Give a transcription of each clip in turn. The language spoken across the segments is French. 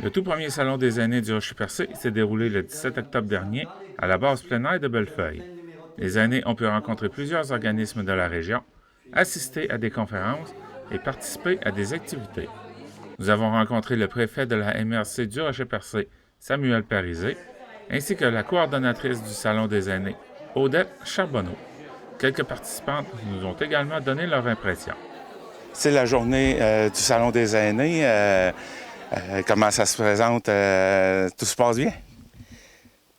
Le tout premier salon des aînés du Rocher-Percé s'est déroulé le 17 octobre dernier à la base plein air de Bellefeuille. Les aînés ont pu rencontrer plusieurs organismes de la région, assister à des conférences et participer à des activités. Nous avons rencontré le préfet de la MRC du Rocher-Percé, Samuel Parisé, ainsi que la coordonnatrice du Salon des aînés, Odette Charbonneau. Quelques participantes nous ont également donné leur impression. C'est la journée du Salon des aînés. Comment ça se présente? Tout se passe bien?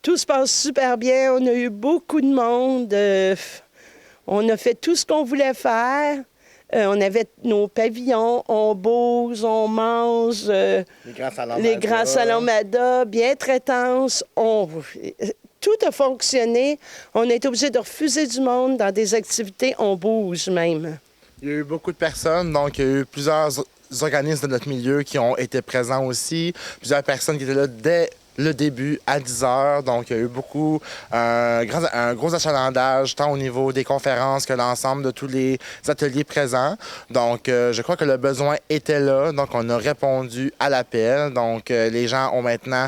Tout se passe super bien. On a eu beaucoup de monde. On a fait tout ce qu'on voulait faire. On avait nos pavillons, on bouge, on mange. Les grands salons Mada, bien traitance. Tout a fonctionné. On a été obligé de refuser du monde dans des activités. On bouge même. Il y a eu beaucoup de personnes, donc il y a eu plusieurs organismes de notre milieu qui ont été présents aussi. Plusieurs personnes qui étaient là dès le début à 10 heures. Donc, il y a eu un gros achalandage, tant au niveau des conférences que l'ensemble de tous les ateliers présents. Donc, je crois que le besoin était là. Donc, on a répondu à l'appel. Donc, les gens ont maintenant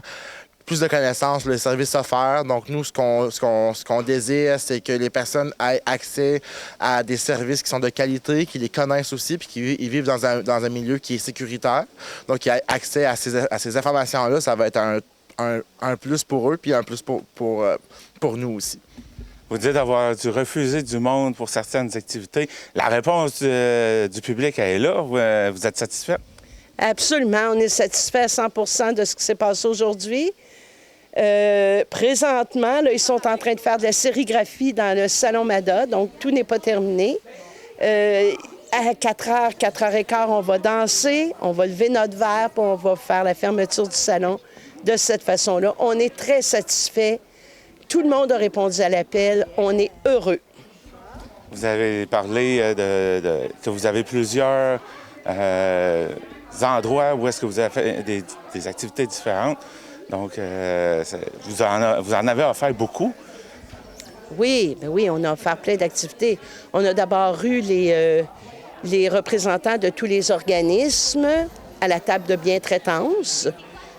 plus de connaissances sur les services offerts. Donc, nous, ce qu'on désire, c'est que les personnes aient accès à des services qui sont de qualité, qui les connaissent aussi, puis qu'ils vivent dans un milieu qui est sécuritaire. Donc, qu'ils aient accès à ces informations-là, ça va être un plus pour eux, puis un plus pour nous aussi. Vous dites avoir dû refuser du monde pour certaines activités. La réponse du public est là. Vous êtes satisfait? Absolument. On est satisfait à 100 % de ce qui s'est passé aujourd'hui. Présentement, là, ils sont en train de faire de la sérigraphie dans le Salon Mada, donc tout n'est pas terminé. À 4h, 4h15, on va danser, on va lever notre verre, puis on va faire la fermeture du salon de cette façon-là. On est très satisfait. Tout le monde a répondu à l'appel. On est heureux. Vous avez parlé que vous avez plusieurs endroits où est-ce que vous avez fait des activités différentes. Donc, vous en avez offert beaucoup. Oui, bien oui, on a offert plein d'activités. On a d'abord eu les représentants de tous les organismes à la table de bientraitance.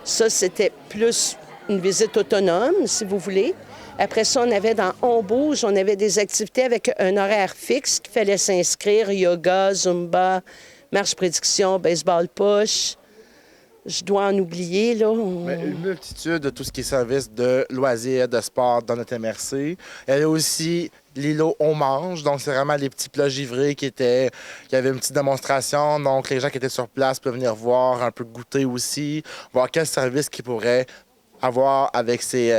Ça, c'était plus une visite autonome, si vous voulez. Après ça, on avait dans On bouge, on avait des activités avec un horaire fixe qu'il fallait s'inscrire, yoga, zumba, marche prédiction, baseball push. Je dois en oublier, là. Une multitude de tout ce qui est service de loisirs, de sport dans notre MRC. Il y avait aussi l'îlot On mange, donc c'est vraiment les petits plats givrés qui avaient une petite démonstration. Donc les gens qui étaient sur place peuvent venir voir, un peu goûter aussi, voir quel service qu'ils pourraient avoir avec ces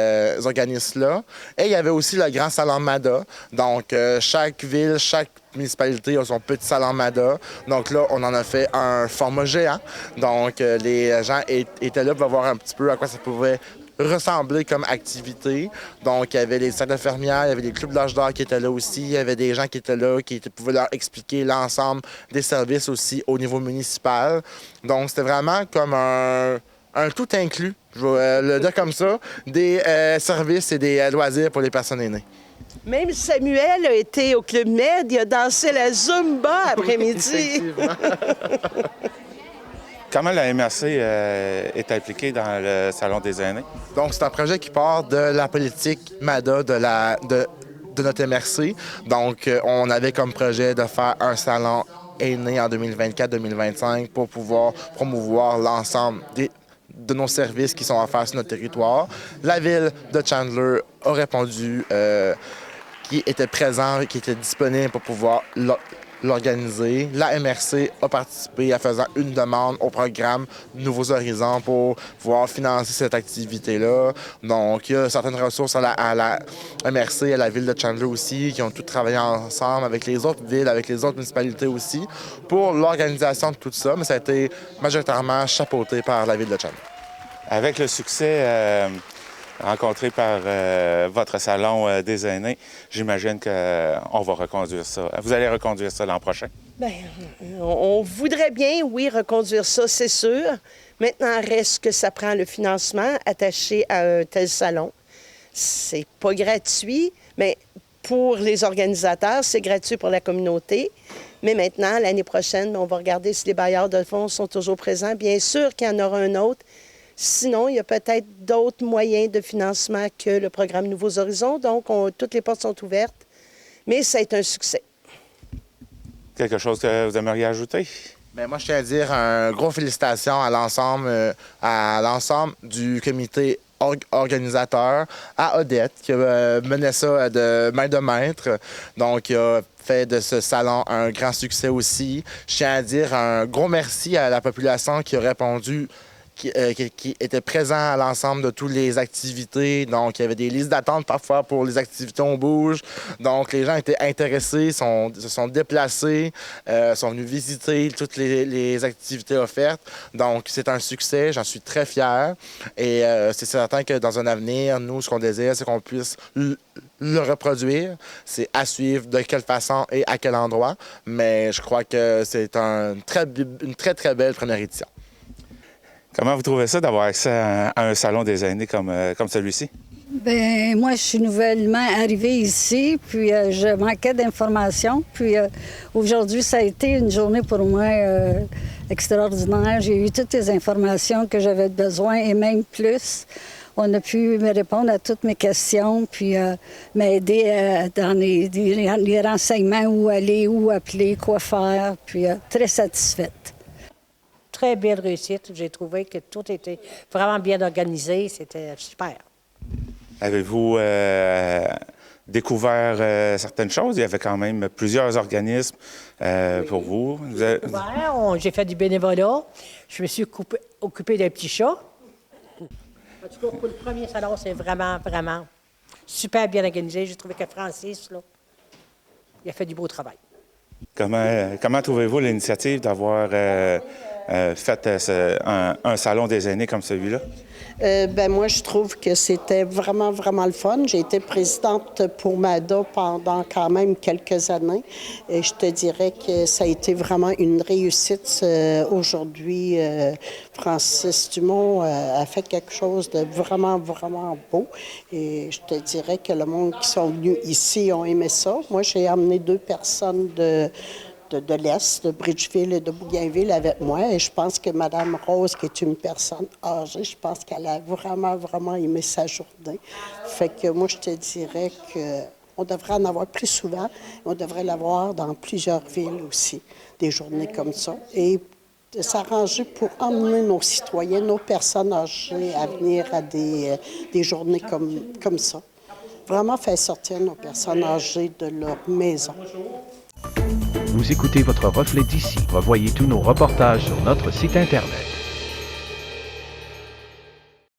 organismes-là. Et il y avait aussi le grand salon Mada. Donc, chaque ville, chaque municipalité a son petit salon Mada. Donc là, on en a fait un format géant. Donc, les gens étaient là pour voir un petit peu à quoi ça pouvait ressembler comme activité. Donc, il y avait les centres d'infirmières, il y avait les clubs d'âge d'or qui étaient là aussi. Il y avait des gens qui étaient là, qui pouvaient leur expliquer l'ensemble des services aussi au niveau municipal. Donc, c'était vraiment comme un tout inclus, je vais le dire comme ça, des services et des loisirs pour les personnes aînées. Même Samuel a été au Club Med, il a dansé la Zumba après-midi. Comment la MRC est impliquée dans le Salon des aînés? Donc, c'est un projet qui part de la politique MADA de notre MRC. Donc, on avait comme projet de faire un salon aîné en 2024-2025 pour pouvoir promouvoir l'ensemble de nos services qui sont offerts sur notre territoire. La ville de Chandler a répondu, qui était présent, qui était disponible pour pouvoir l'organiser. La MRC a participé en faisant une demande au programme Nouveaux Horizons pour pouvoir financer cette activité-là. Donc, il y a certaines ressources à la MRC, à la ville de Chandler aussi, qui ont tout travaillé ensemble avec les autres villes, avec les autres municipalités aussi, pour l'organisation de tout ça. Mais ça a été majoritairement chapeauté par la ville de Chandler. Avec le succès rencontré par votre salon des aînés, j'imagine qu'on va reconduire ça. Vous allez reconduire ça l'an prochain? Bien, on voudrait bien, oui, reconduire ça, c'est sûr. Maintenant, reste que ça prend le financement attaché à un tel salon. C'est pas gratuit, mais pour les organisateurs, c'est gratuit pour la communauté. Mais maintenant, l'année prochaine, on va regarder si les bailleurs de fonds sont toujours présents. Bien sûr qu'il y en aura un autre. Sinon, il y a peut-être d'autres moyens de financement que le programme Nouveaux Horizons. Donc, toutes les portes sont ouvertes, mais ça a été un succès. Quelque chose que vous aimeriez ajouter? Bien, moi, je tiens à dire un gros félicitations à l'ensemble du comité organisateur, à Odette, qui a mené ça de main de maître. Donc, qui a fait de ce salon un grand succès aussi. Je tiens à dire un gros merci à la population qui a répondu, qui était présent à l'ensemble de toutes les activités. Donc, il y avait des listes d'attente parfois pour les activités On bouge. Donc, les gens étaient intéressés, se sont déplacés, sont venus visiter toutes les activités offertes. Donc, c'est un succès, j'en suis très fier. Et c'est certain que dans un avenir, nous, ce qu'on désire, c'est qu'on puisse le reproduire. C'est à suivre de quelle façon et à quel endroit. Mais je crois que c'est une très, très belle première édition. Comment vous trouvez ça d'avoir accès à un salon des aînés comme celui-ci? Bien, moi, je suis nouvellement arrivée ici, puis je manquais d'informations. Puis aujourd'hui, ça a été une journée pour moi extraordinaire. J'ai eu toutes les informations que j'avais besoin et même plus. On a pu me répondre à toutes mes questions, puis m'aider dans les renseignements, où aller, où appeler, quoi faire, puis très satisfaite. Très belle réussite. J'ai trouvé que tout était vraiment bien organisé. C'était super. Avez-vous découvert certaines choses? Il y avait quand même plusieurs organismes pour vous. J'ai fait du bénévolat. Je me suis occupée d'un petit chat. En tout cas, pour le premier salon, c'est vraiment, vraiment super bien organisé. J'ai trouvé que Francis, là, il a fait du beau travail. Comment trouvez-vous l'initiative d'avoir fait un salon des aînés comme celui-là? Moi, je trouve que c'était vraiment, vraiment le fun. J'ai été présidente pour MADA pendant quand même quelques années. Et je te dirais que ça a été vraiment une réussite. Aujourd'hui, Francis Dumont a fait quelque chose de vraiment, vraiment beau. Et je te dirais que le monde qui sont venus ici ont aimé ça. Moi, j'ai amené 2 personnes de l'Est, de Bridgeville et de Bougainville avec moi. Et je pense que Mme Rose, qui est une personne âgée, je pense qu'elle a vraiment, vraiment aimé sa journée. Fait que moi, je te dirais qu'on devrait en avoir plus souvent. On devrait l'avoir dans plusieurs villes aussi, des journées comme ça. Et de s'arranger pour emmener nos citoyens, nos personnes âgées à venir à des journées comme ça. Vraiment faire sortir nos personnes âgées de leur maison. Vous écoutez votre reflet d'ici. Revoyez tous nos reportages sur notre site Internet.